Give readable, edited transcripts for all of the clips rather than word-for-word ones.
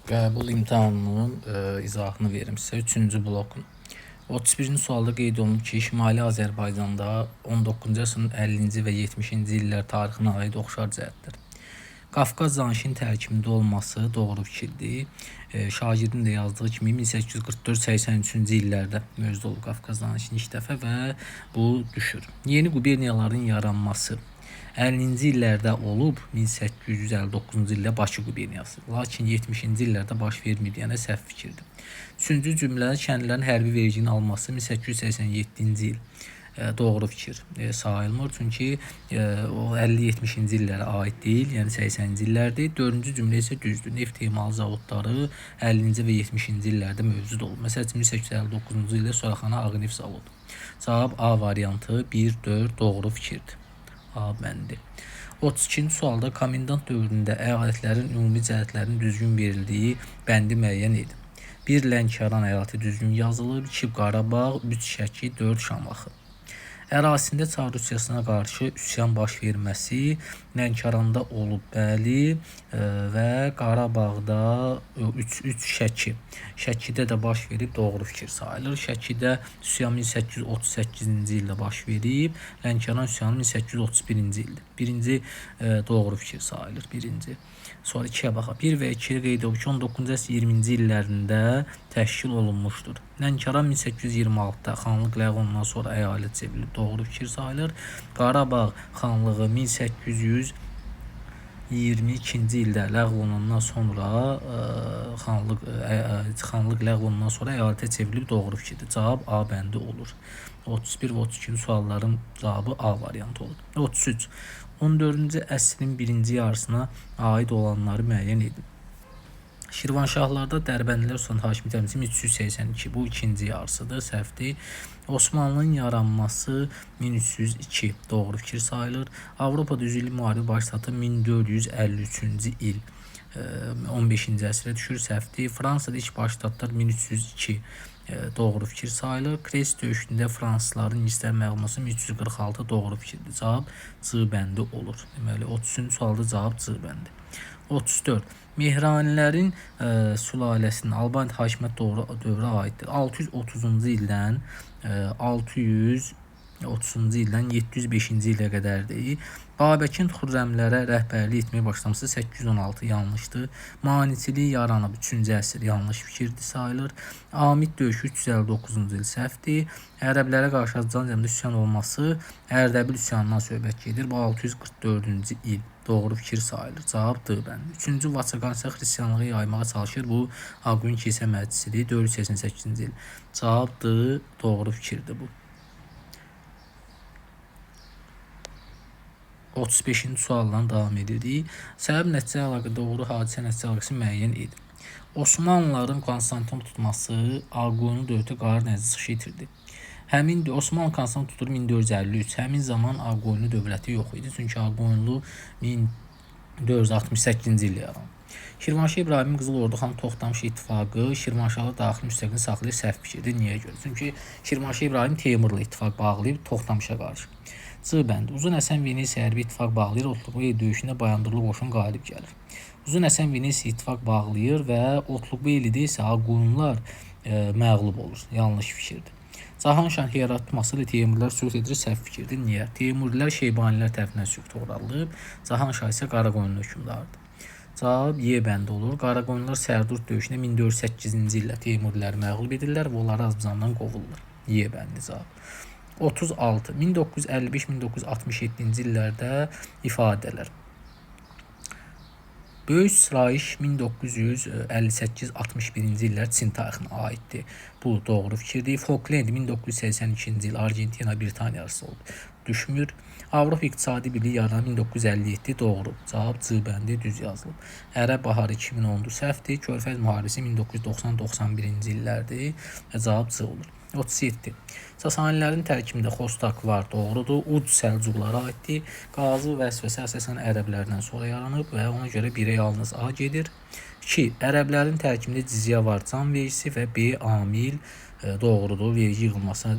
Qəbul imtahanının izahını verim sizə. 3-cü blokun. 31-ci sualda qeyd olunur ki, Şimali Azərbaycanda 19-cu əsrin 50-ci və 70-ci illər tarixinə aid oxşar cəhətlər. Qafqaz danışığının tərkibində olması doğru fikirdir. Şagirdin də yazdığı kimi 1844-83-cü illərdə mövcud olub Qafqaz danışığı ilk dəfə və bu düşür. Yeni quberniyaların yaranması 50-ci illərdə olub, 1859-cu ildə Bakı quberniyası. Lakin 70-ci illərdə baş vermir, yəni səhv fikirdir. 3-cü cümlədə kəndlilərin hərbi verginin alması 1887-ci il. Doğru fikir sayılmır. Çünki o 50-70-ci illərə aid deyil, yəni 80-ci illərdir. 4-cü cümlə isə düzdür. Neft emalı zavodları 50-ci və 70-ci illərdə mövcud olub. Məsələn, 1859-cu ildə Soraxana Ağneft zavodu. Cavab A variantı 1-4 doğru fikirdir. A bəndi. 32-ci sualda komendant dövründə əyalətlərin ümumi cəhətlərinin düzgün verildiyi bəndi müəyyən edin. 1 Lənkəran əyaləti düzgün yazılıb, 2 Qarabağ, 3 Şəki, 4 Şamaxı. Ərazisində Çar Rusiyasına qarşı üsyan baş verməsi Lənkəranda olub, bəli, və Qarabağda 3 Şəki. Şəkidə də baş verib, doğru fikir sayılır. Şəkidə üsyan 1838-ci ildə baş verib, Lənkəran üsyanı 1831-ci ildir. Birinci doğru fikir sayılır, birinci. Sonra 2-yə baxaq. 1 və 2 qeyd olub ki, 19-cu əsr 20-ci illərində təşkil olunmuşdur. Lənkəran 1826-da xanlıq ləğv olundan sonra əyalət çevrilib, doğru fikir sayılır. Qarabağ xanlığı 1822-ci ildə ləğv olunandan sonra xanlıq ləğv olunandan sonra əyalətə çevrilib, doğru fikirdir. Cavab A bəndi olur. 31 və 32-ci sualların cavabı A variantı olur. 33. 14-cü əsrin birinci yarısına aid olanları müəyyən edin. Şirvanşahlarda Dərbəndilər Sultan hakimiyyəti əmrisi 1382. Bu ikinci yarısıdır, səhvdir. Osmanlının yaranması 1302. Doğru fikir sayılır. Avropada 100 illik müharibə başlatı 1453-cü il. 15-ci əsrə düşür, səhvdir. Fransada ilk başlatlar 1302. Doğru fikir sayılır. Kres döyüşündə fransızların ingilislərin məğlub olması 1346. Doğru fikirdir. Cavab C bəndi olur. Deməli 33-cü sualda cavab C bəndi. 34. Mehranilərin sülaləsinin Albaniya hakimiyyət dövrə aiddir. 630-cu ildən 705-ci ilə qədərdir. Babəkin Xürrəmlərə rəhbərlik etməyə başlaması 816 yanlışdır. Maniçilik yaranıb 3-cü əsr yanlış fikirdir sayılır. Amid döyüşü 359-cu il səhvdir. Ərəblərə qarşı Azərbaycan üzərində üsyan olması Ərdəbil üsyanından söhbət gedir. Bu 644-cü il. Doğru fikir sayılır. Cavab D bəndi. 3-cü Vaçaqan isə xristianlığı yaymağa çalışır. Bu Ağqoyun kilsə məclisidir. 488-ci il. Cavab D doğru fikirdir bu. 35-ci sualdan davam edirik. Səbəb nəticə əlaqə doğru hadisə nəticə əlaqəsi müəyyən edin. Osmanlıların Konstantinopol tutması Ağqoyunlu dövlətə qarar nəticə çıxışı itirdi. Həmin Osmanlı Konstantinopol tutur 1453. Həmin zaman Ağqoyunlu dövləti yox idi. Çünki Ağqoyunlu 1468-ci ildə yarandı. Şirvanşah İbrahimin Qızıl Ordu xan Toxtamış ittifaqı Şirvanşahla daxili müstəqillik saxlayır, səhv fikirdir. Niyə görə? Çünki Şirvanşah İbrahim Teymurla ittifaq bağlayıb Toxtamışa qarşı. C bəndi. Uzun Həsən Venesiya hərbi ittifaq bağlayır, Otluqbey döyüşündə Bayandurlu qoşun qalib gəlir. Uzun Həsən Venesiya ittifaq bağlayır və Otluqbeylidə isə Ağqoyunlular məğlub olur. Yanlış fikirdir. Cahanşah yaratması ilə Teymurilər sülh edir, səhv fikirdir. Niyə? Teymurilər Şeybanilər tərəfindən sülh uğralıb, Cahanşah isə Qaraqoyunlu hökmdardır. Cavab Y bəndi olur. Qaraqoyunlular Sərdurd döyüşündə 1408-ci ildə Teymurilər məğlub edirlər və onları Azərbaycandan qovurlar. Y bəndi cavab. 36. 1955-1967-ci illərdə ifadələr. Böyük sıçrayış 1958-61-ci illər Çin tarixinə aiddir. Bu doğru fikirdir. Falkland 1982-ci il Argentina Britaniya arası oldu. Düşmür. Avropa İqtisadi Birliyi yaranan 1957 doğru. Cavab C bəndi düz yazılıb. Ərəb Baharı 2010-dur, səhvdir. Körfəz müharibəsi 1990-91-ci illərdir və cavab C olur. 37. Sasanilərin tərkibində Xostak var, doğrudur. Uc Səlcuqlara aiddir. Qazı vəzifəsi əsasən ərəblərdən sonra yaranıb və ona görə 1-ə yalnız A gedir. 2. Ərəblərin tərkibində cizyə var, can vergisi və B amil doğrudur. Vergi yığılmasına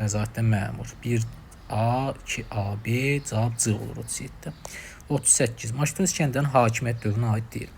nəzarətdən məmur. 1A, 2A, B, cavab C olur 37. 38. Maştun İskəndərin hakimiyyət dövrünə aid deyil.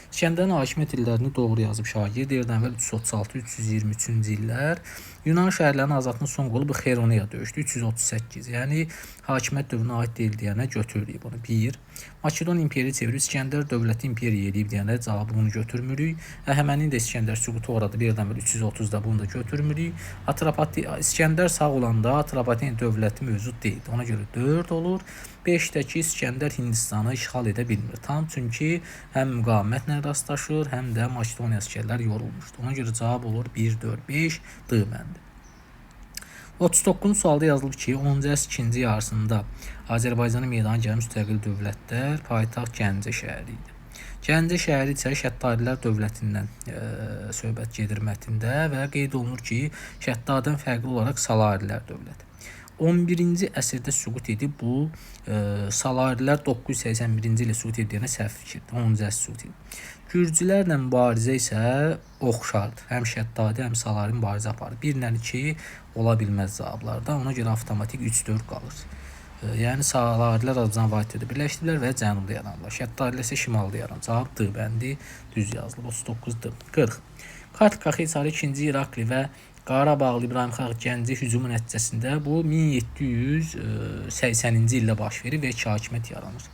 İskəndərin hakimiyyət illərini doğru yazıb şagird. Yerdən əvvəl 336-323-cü illər. Yunan şəhərlərinin azadlığının son qolu bu Xeyronea döyüşdü. 338. Yəni hakimiyyət dövrünə aid deyil deyənə götürürük bunu. 1. Makedon imperiya çevirib İskəndər dövləti imperiya edib deyənə cavabı bunu götürmürük. Əhəməninin də İskəndər süqutu uğradı. Yerdən əvvəl 330-da bunu da götürmürük. İskəndər sağ olanda Atropaten dövləti mövcud deyil. Ona görə 4 olur. 5-dəki İskəndər Hindistanı işğal edə bilmir. Tam çünki həm müqavimətlə rastlaşır, həm də Makedoniya əsgərlər yorulmuşdu. Ona görə cavab olur 1, 4, 5 D bəndi. 39-cu sualda yazılıb ki, 10-cu əsrin ikinci yarısında Azərbaycanın meydana gələn müstəqil dövlətlər paytaxt Gəncə şəhəri idi. Gəncə şəhəri isə Şəddadilər dövlətindən söhbət gedir mətndə və qeyd olunur ki, Şəddadən fərqli olaraq Salarilər dövləti. 11-ci əsrdə süqut edib. Bu Salarilər 981-ci ilə süqut edilənə səhv fikirdir. 10-cu əsr süqut edib. Gürcülərlə mübarizə isə oxşardır. Həm Şəddadi, həm Salari mübarizə aparır. 1 ilə 2 ola bilməz cavablarda. Ona görə avtomatik 3-4 qalır. Yəni Salarilər Azərbaycan vahiddə birləşdilər və cənubda yarandılar. Şəddadilər isə şimalda yaranır. Cavab D bəndi düz yazılıb. 39-dır. 40. Kartka Xeyçarı 2-ci İrakli və Qarabağlı İbrahim Xalq Gəncə hücumu nəticəsində bu 1780-ci ildə baş verir və hakimiyyət yaranır.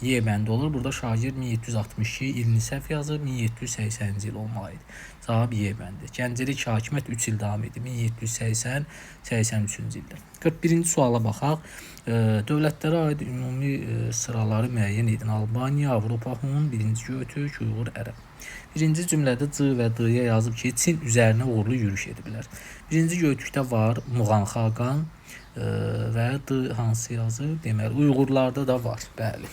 Y bəndi olur. Burada şagird 1762 ilini səhv yazıb, 1780-ci il olmalıdır. Cavab Y bəndi. Gəncədə hakimiyyət 3 il davam edir. 1780-83-cü ildə. 41-ci suala baxaq. Dövlətlərə aid ümumi sıraları müəyyən edin. Albaniya, Avropa, Hun, 1-ci Göytürk, Uyğur, Ərəb. Birinci cümlədə C və D-yə yazıb ki, Çin üzərinə uğurlu yürüş ediblər. Birinci Göytürkdə var Muğan Xaqan və D hansı yazıb? Deməli, Uyğurlarda da var. Bəli.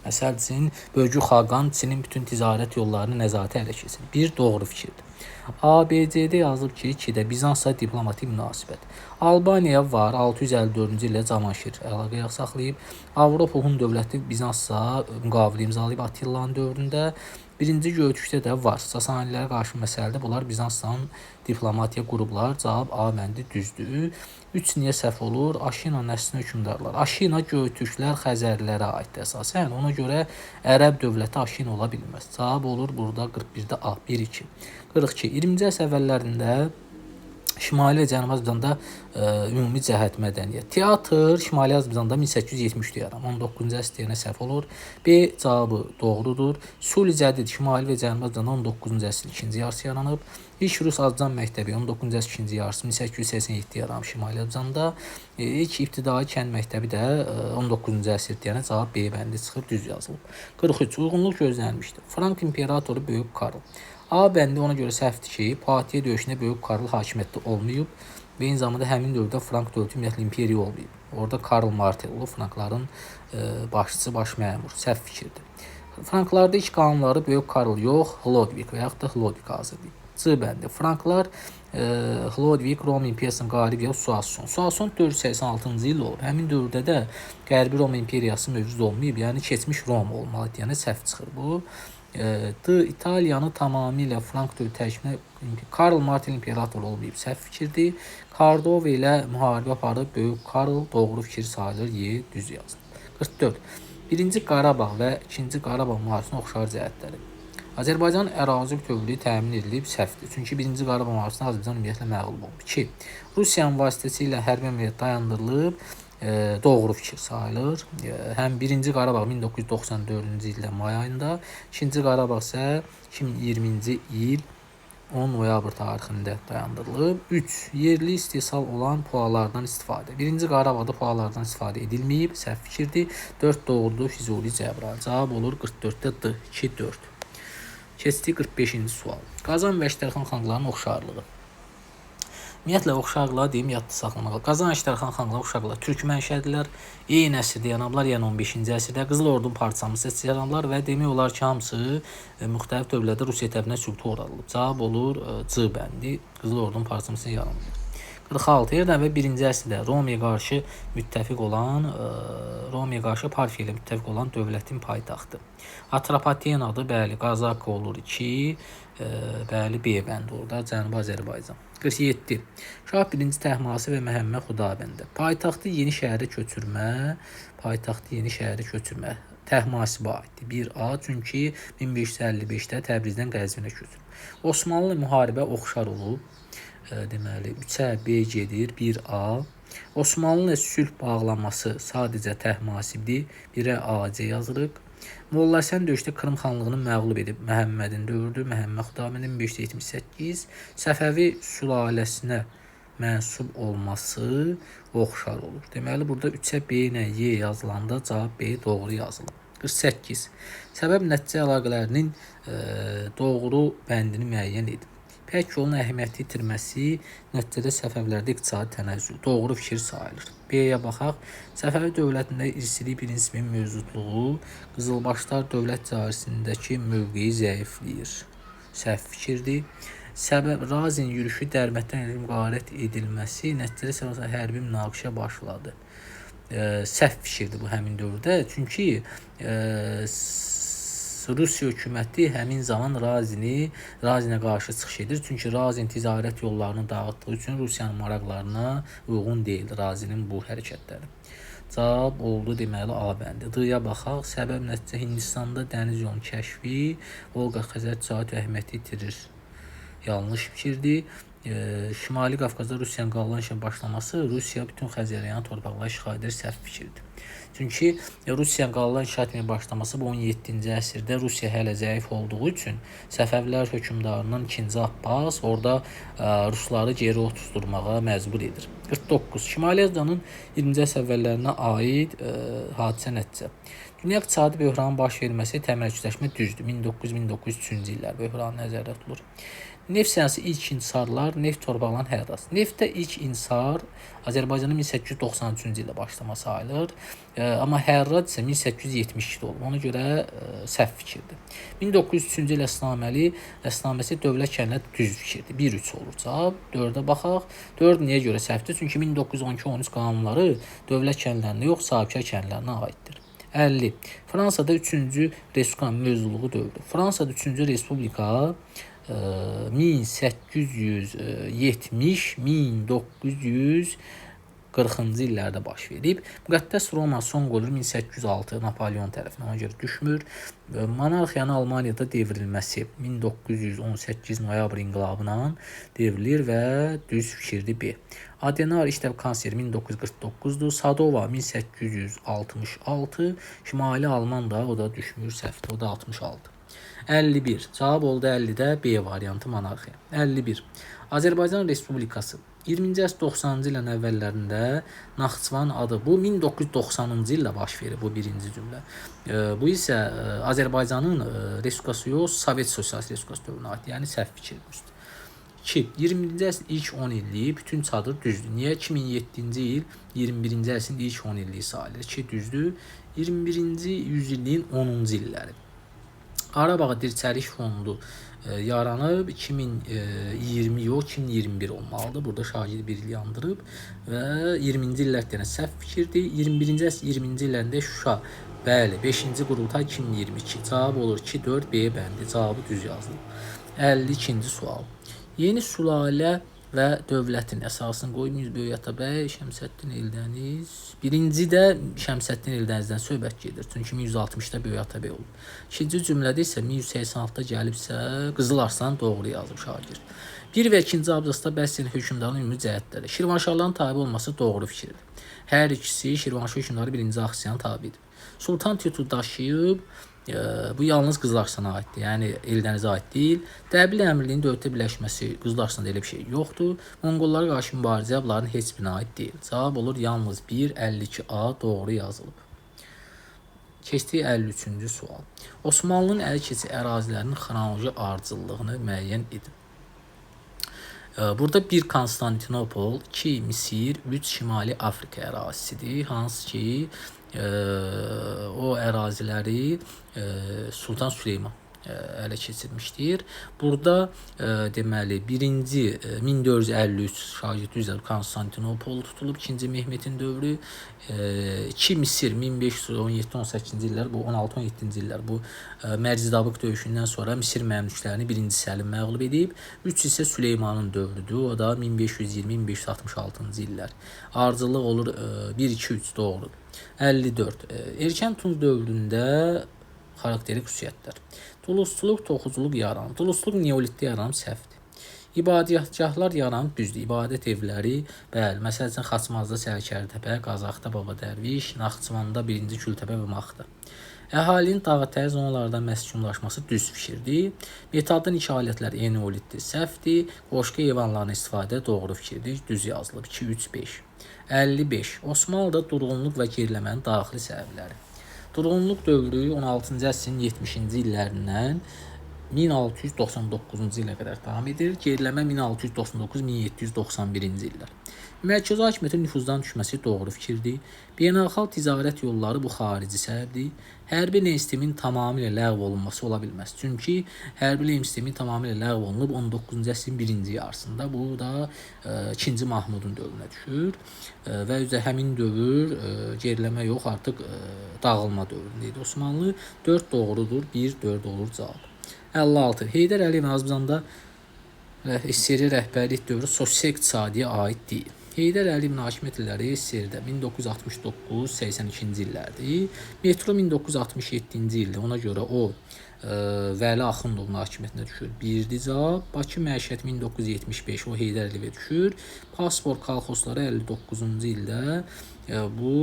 Məsəl üçün, Bölgü Xaqan Çinin bütün ticarət yollarını nəzarətə ələ keçirir. Bir doğru fikirdir. ABC'də yazılıb ki, 2-də Bizansla diplomatik münasibət. Albaniya var, 654-cü ildə Cavanşir əlaqə saxlayıb. Avropa Hun dövləti Bizansla müqavilə imzalayıb Attillanın dövründə. Birinci Göytürkdə də var. Sasanilərə qarşı məsələdə bunlar Bizansla diplomatiya qurublar. Cavab A bəndi düzdür. 3 niyə səhv olur? Aşina nəslinə hökmdarlar. Aşina Göytürklər Xəzərlərə aiddir əsasən. Ona görə Ərəb dövləti Aşina ola bilməz. Cavab olur burada 41-də A. 1-2. 42. 20-ci əsr əvvəllərində Şimali və Cənubi Azərbaycanda ümumi cəhət mədəniyyət. Teatr Şimali Azərbaycanda 1873-də yaranıb. 19-cu əsr deyənə səhv olur. B cavabı doğrudur. Suli Cədid Şimali və Cənubi Azərbaycanda 19-cu əsrin ikinci yarısı yaranıb. İlk Rus Azərbaycan məktəbi 19-cu əsrin ikinci yarısı 1887-də yaranıb Şimali Azərbaycanda. İlk ibtidai kənd məktəbi də 19-cu əsr deyənə cavab B bəndi çıxır, düz yazılıb. 43. Uyğunluq gözlənilmişdir. Frank imperatoru Böyük Karl. A bəndi ona görə səhvdir ki, Patiyə döyüşündə Böyük Karl hakimiyyətdə olmayıb və eyni zamanda həmin dövrdə Frank dövləti ümumiyyətlə imperiya olmayıb. Orada Karl Martel olub, Frankların başçısı, baş məmur. Səhv fikirdir. Franklarda ilk qanunları Böyük Karl yox, Hlodvik və yaxud da Hlodvik hazırlayıb. C bəndi. Franklar Hlodvik Roma imperiyasının qalib ya Suason. Suason 486-cı il olur. Həmin dövrdə də Qərbi Roma imperiyası mövcud olmayıb, yəni keçmiş Roma olmalı deyənə səhv çıxır bu. D. İtaliyanı tamamilə Frank dövləti tərkibinə Karl Martel imperator olmayıb. Səhv fikirdir. Kordova ilə müharibə aparıb Böyük Karl doğru fikir sayılır. Y düz yazılır. 44. Birinci Qarabağ və ikinci Qarabağ müharibəsinə oxşar cəhətləri. Azərbaycanın ərazi bütövlüyü təmin edilib səhvdir. Çünki birinci Qarabağ müharibəsində Azərbaycan ümumiyyətlə məğlub olub. 2. Rusiyanın vasitəsilə hərbi əməliyyat dayandırılıb. Doğru fikir sayılır. Həm 1-ci Qarabağ 1994-cü ildə may ayında, 2-ci Qarabağ isə 2020-ci il 10 noyabr tarixində dayandırılıb. 3. Yerli istehsal olan pualardan istifadə. 1-ci Qarabağda pualardan istifadə edilməyib. Səhv fikirdir. 4 doğrudur. Füzuli Cəbrayıl. Cavab olur 44-də D. 2-4. Keçdik 45-ci sual. Qazan və Əjdərxan xanlarının oxşarlığı. Ümumiyyətlə oxşarlığa deyim, yadda saxlamalı. Qazan Əjdərxan xanlığı oxşarlığı türk mənşəlilər, eyni əsrdə yaranıblar, yəni 15-ci əsrdə Qızıl Ordunun parçalanması yaranıblar və demək olar ki, hamısı müxtəlif dövrlərdə Rusiya tərəfindən süquta uğradılıb. Cavab olur C bəndi, Qızıl Ordunun parçalanması yaranıblar. 46. Yerdən və 1-ci əsrdə Romaya qarşı Parfiya ilə müttəfiq olan dövlətin paytaxtı. Atropaten adı, bəli, Qazaka olur 2, bəli, B bəndi orada, Cənubi Azərbaycan. 47. Şah 1-ci Təhmasib və Məhəmməd Xudabəndə. Paytaxtı yeni şəhərə köçürmə. Təhmasibə aiddir. 1A, çünki 1555-də Təbrizdən Qəzvinə köçür. Osmanlı müharibə oxşar olub. Deməli 3-ə B gedir, 1A. Osmanlı sülh bağlaması sadəcə Təhmasibdir. 1-ə AC yazırıq. Molla Həsən döyüşdə Krım xanlığını məğlub edib Məhəmmədin dövrüdür. Məhəmməd Xudavəndin 1578. Səfəvi sülaləsinə mənsub olması oxşar olur. Deməli burada 3-ə B ilə Y yazılanda cavab B doğru yazılır. 48. Səbəb nəticə əlaqələrinin doğru bəndini müəyyən edin. Pək yolun əhəmiyyəti itirməsi nəticədə Səfəvilərdə iqtisadi tənəzzül doğru fikir sayılır. B-yə baxaq. Səfəvi dövlətində irsilik prinsipinin mövcudluğu qızılbaşlar dövlət cərisindəki mövqeyi zəifləyir. Səhv fikirdir. Səbəb Razin yürüşü Dərbənddən müqavilə edilməsi nəticədə hərbi münaqişə başladı. Səhv fikirdir bu həmin dövrdə. Çünki Rusiya hökuməti həmin zaman Razinə qarşı çıxış edir. Çünki Razin ticarət yollarını dağıtdığı üçün Rusiyanın maraqlarına uyğun deyil Razinin bu hərəkətləri. Cavab oldu deməli A bəndi. D-yə baxaq. Səbəb nəticə Hindistanda dəniz yolu kəşfi Volqa-Xəzər ticarət əhəmiyyəti itirir. Yanlış fikirdir. Şimali Qafqazda Rusiyanın qallanışa başlaması Rusiya bütün Xəzəryanı torpaqları işğal edir. Səhv fikirdir. Çünki Rusiya qallan inşa etməyə başlaması bu 17-ci əsrdə Rusiya hələ zəif olduğu üçün Səfəvilər hökmdarının 2-ci Abbas orada Rusları geri oturtmağa məcbur edir. 49. Şimali Azərbaycanın 20-ci əsr əvvəllərinə aid hadisə nəticə. Dünya iqtisadi böhranın baş verməsi, təmərküzləşmə düzdür. 1900-1903-cü illər böhranı nəzərdə tutulur. Neft sənayesi ilk inhisarlar, neft torpaqlarının hərrası. Neftdə ilk inhisar Azərbaycanın 1893-cü ildə başlama sayılır. Amma hərrat isə 1872-də olub. Ona görə səhv fikirdir. 1903-cü il əsnaməsi dövlət kəndləri düz fikirdir. 1-3 olur cavab. 4-ə baxaq. 4 niyə görə səhvdir? Çünki 1912-13 qanunları dövlət kəndlərinə yox, sahibkar kəndlərinə aiddir. 50. Fransada 3-cü Respublikanın mövcudluğu dövrü. Fransada 3-cü Respublika 1870-1940-cı illərdə baş verib. Müqəddəs Roma son qoyulur 1806 Napoleon tərəfindən, ona görə düşmür. Monarxiyanın Almaniyada devrilməsi 1918 noyabr inqilabına devrilir və düz fikirdir B. Adenar İşləv kansleri 1949-dur. Sadova 1866. Şimali Almanda o da düşmür, səhvdir. O da 66. 51. Cavab oldu 50-də B variantı monarxiya. 51. Azərbaycan Respublikası 20-ci əsr 90-cı ilin əvvəllərində Naxçıvan adı bu 1990-cı ildə baş verir bu birinci cümlə. Bu isə Azərbaycanın Respublikası yox, Sovet Sosialist Respublikası dövrünə aid, yəni səhv fikirdir. 2. 20-ci əsr ilk 10 illiyi bütün çadır düzdür. Niyə 2007-ci il 21-ci əsrin ilk 10 illiyi sayılır? 2 düzdür. 21-ci yüzilliyin 10-cu illəri. Qarabağ Dirçəliş Fondu yaranıb 2020 yox 2021 olmalıdır. Burada şagird bir il yandırıb və 20-ci illər deyən səhv fikirdir. 21-ci əsr 20-ci illərində Şuşa, bəli, 5-ci qurultay 2022. Cavab olur 2-4 B bəndi. Cavabı düz yazılıb. 52-ci sual. Yeni sülalə və dövlətin əsasını qoymayız. Böyük Atabəy, Şəmsəddin Eldəniz. Birinci də Şəmsəddin Eldənizdən söhbət gedir. Çünki 1160-da Böyük Atabəy olub. İkinci cümlədə isə 1186-da gəlibsə Qızıl Arslan doğru yazıb şagird. 1 və 2-ci abzasda bəhs edən hökmdarın ümumi cəhətləri. Şirvanşahların tabi olması doğru fikirdir. Hər ikisi Şirvanşah hökmdarı 1-ci Axsiyanın tabidir. Sultan Titu daşıyıb bu yalnız Qızıl Arslana aiddir. Yəni Eldənizə aid deyil. Dəbil əmirliyin dövlətə birləşməsi Qızıl Arslanda elə bir şey yoxdur. Monqollara qarşı mübarizə bunların heç birinə aid deyil. Cavab olur yalnız 1, 52A doğru yazılıb. Keçdik 53-cü sual. Osmanlının ələ keçi ərazilərinin xronoloji ardıcıllığını müəyyən edin. Burada 1 Konstantinopol, 2 Misir, 3 Şimali Afrika ərazisidir. Hansı ki o əraziləri Sultan Süleyman ələ keçirmişdir. Burada deməli birinci 1453 şagird üzrə Konstantinopol tutulub, ikinci Mehmetin dövrü, 2 Misir 1517-18-ci illər, bu 16-17-ci illər bu Mərcidabıq döyüşündən sonra Misir məmlüklərini 1-ci Səlim məğlub edib. 3 isə Süleymanın dövrüdür. O da 1520-1566-cı illər. Ardıcıllıq olur 1-2-3 doğru. 54. Erkən Tunc dövründə xarakterik xüsusiyyətlər. Dulusçuluq, toxuculuq yaranıb. Dulusçuluq neolitdə yaranıb, səhvdir. İbadətgahlar yaranıb, düzdür. İbadət evləri, bəli, məsəl üçün Xaçmazda Sərkərdəbə, Qazaxda Baba Dərviş, Naxçıvanda 1-ci Kültəpə və Maxda. Əhalinin dağ-təyi zonalardan məskunlaşması düz fikirdir. Metaldan iki alətlər eneolitdir, səhvdir. Qoşqu heyvanlarının istifadə doğru fikirdir, düz yazılıb. 2, 3, 5. 55. Osmanlıda durğunluq və geriləmənin daxili səbəbləri. Durğunluq dövrü 16-cı əsrin 70-ci illərindən 1699-cu ilə qədər davam edir. Geriləmə 1699-1791-ci illər. Mərkəzi hakimiyyətin nüfuzdan düşməsi doğru fikirdir. Beynəlxalq ticarət yolları bu xarici səbəbdir. Hərbi len sistemin tamamilə ləğv olunması ola bilməz. Çünki hərbi len sistemi tamamilə ləğv olunub 19-cu əsrin 1-ci yarısında. Bu da 2-ci Mahmudun dövrünə düşür və üzə həmin dövr geriləmə yox, artıq dağılma dövründəydi. Osmanlı 4 doğrudur, 1, 4 olur cavab. 56. Heydər Əliyevin Azərbaycanda SSR rəhbərlik dövrü sosial-iqtisadiyə aid deyil. Heydər Əliyevin hakimiyyət illəri SSR-də 1969-82-ci illərdir. Metro 1967-ci ildə, ona görə o Vəli Axundovun hakimiyyətinə düşür. 1-dir cavab. Bakı məişət 1975, o Heydər Əliyevə düşür. Pasport kolxozları 59-cu ildə, bu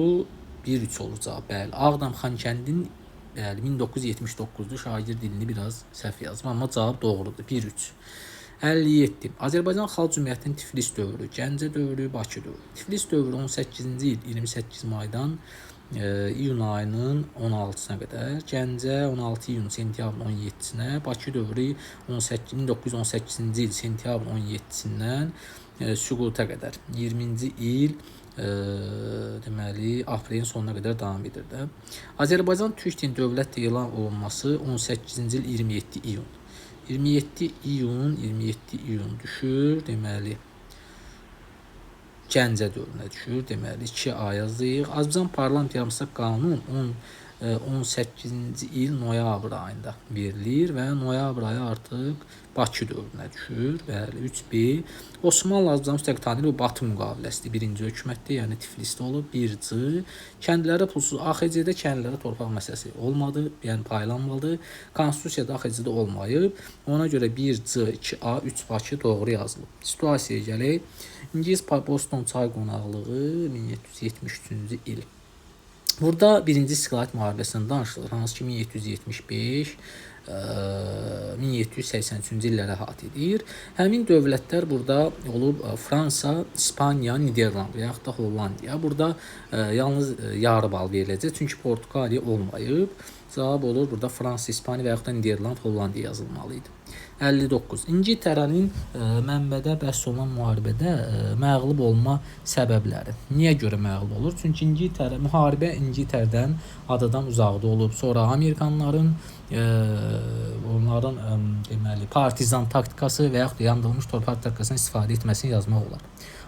1-3 olur cavab. Bəli, Ağdam Xankəndin 1979'du şagird dilini biraz səhv yazdım, amma cavab doğrudur. 1-3. 57. Azərbaycan Xalq Cümhuriyyətinin Tiflis dövrü, Gəncə dövrü, Bakı dövrü. Tiflis dövrü 18-ci il 28 maydan iyun ayının 16-sına qədər, Gəncə 16 iyun sentyabrın 17-sinə, Bakı dövrü 1918-ci il sentyabrın 17-sindən süquta qədər 20-ci il deməli aprelin sonuna qədər davam edir də. Azərbaycan Türk Dil Dövlət elan olunması 18-ci il 27 iyun. 27 iyun düşür, deməli Gəncə dövrünə düşür, deməli 2 ay yazıyıq. Azərbaycan Parlament Yarımsaq Qanun 18-ci il noyabr ayında verilir və noyabr ayı artıq Bakı dövrünə düşür. Bəli, 3B. Osmanlı Azərbaycan müstəqil tanıyır, Batı müqaviləsidir. Birinci hökumətdə, yəni Tiflisdə olub. 1C. Kəndlərə pulsuz, AXC-də kəndlərə torpaq məsələsi olmadı, yəni paylanmadı. Konstitusiyada AXC-də olmayıb. Ona görə 1C, 2A, 3 Bakı doğru yazılıb. Situasiyaya gələk. İngilis Boston çay qonaqlığı 1773-cü il. Burada birinci İstiqlaliyyət müharibəsindən danışılır, hansı ki 1775 1783-cü illərə əhatə edir. Həmin dövlətlər burada olub Fransa, İspaniya, Niderland və yaxud da Hollandiya. Burada yalnız yarı bal veriləcək, çünki Portuqaliya olmayıb. Cavab olur burada Fransa, İspaniya və yaxud da Niderland, Hollandiya yazılmalıydı. 59. İngiltərənin mənbədə bəhs olunan müharibədə məğlub olma səbəbləri. Niyə görə məğlub olur? Çünki müharibə İngiltərədən adadan uzaqda olub. Sonra Amerikanların onların deməli partizan taktikası və yaxud da yandırılmış torpaq taktikasını istifadə etməsini yazmaq olar.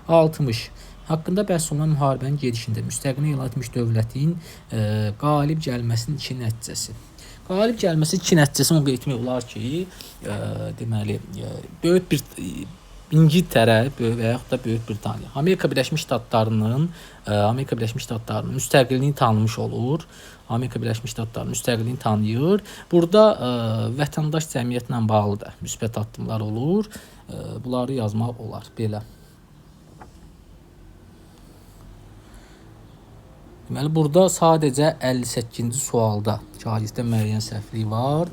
60. Haqqında bəhs olunan müharibənin gedişində müstəqil elan etmiş dövlətin qalib gəlməsinin 2 nəticəsi. Qalib gəlməsi 2 nəticəsi onu etmək olar ki, deməli böyük bir İngiltərə və yaxud da Böyük Britaniya Amerika Birləşmiş Ştatlarının müstəqilliyini tanımış olur. Amerika Birləşmiş Ştatları müstəqilliyini tanıyır. Burada vətəndaş cəmiyyətlə bağlı da müsbət addımlar olur. Bunları yazmaq olar belə. Deməli, burada sadəcə 58-ci sualda şagirddə müəyyən səhvlik var.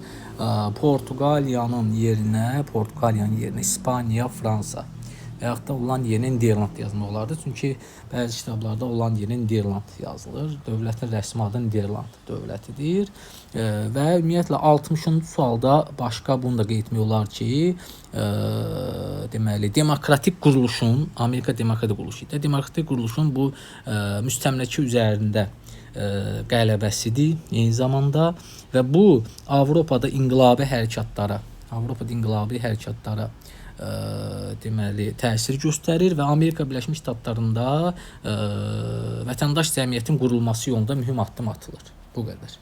Portuqaliyanın yerinə İspaniya, Fransa və yaxud da olan yerinə Niderland yazmaq olardı. Çünki bəzi kitablarda olan yerinə Niderland yazılır. Dövlətin rəsmi adı Niderland dövlətidir. Və ümumiyyətlə 60-cı sualda başqa bunu da qeyd etmək olar ki, deməli demokratik quruluşun, Amerika demokratik quruluşu idi. Demokratik quruluşun bu müstəmləkə üzərində qələbəsidir eyni zamanda və bu Avropada inqilabi hərəkatlara deməli təsir göstərir və Amerika Birləşmiş Ştatlarında vətəndaş cəmiyyətin qurulması yolunda mühüm addım atılır. Bu qədər.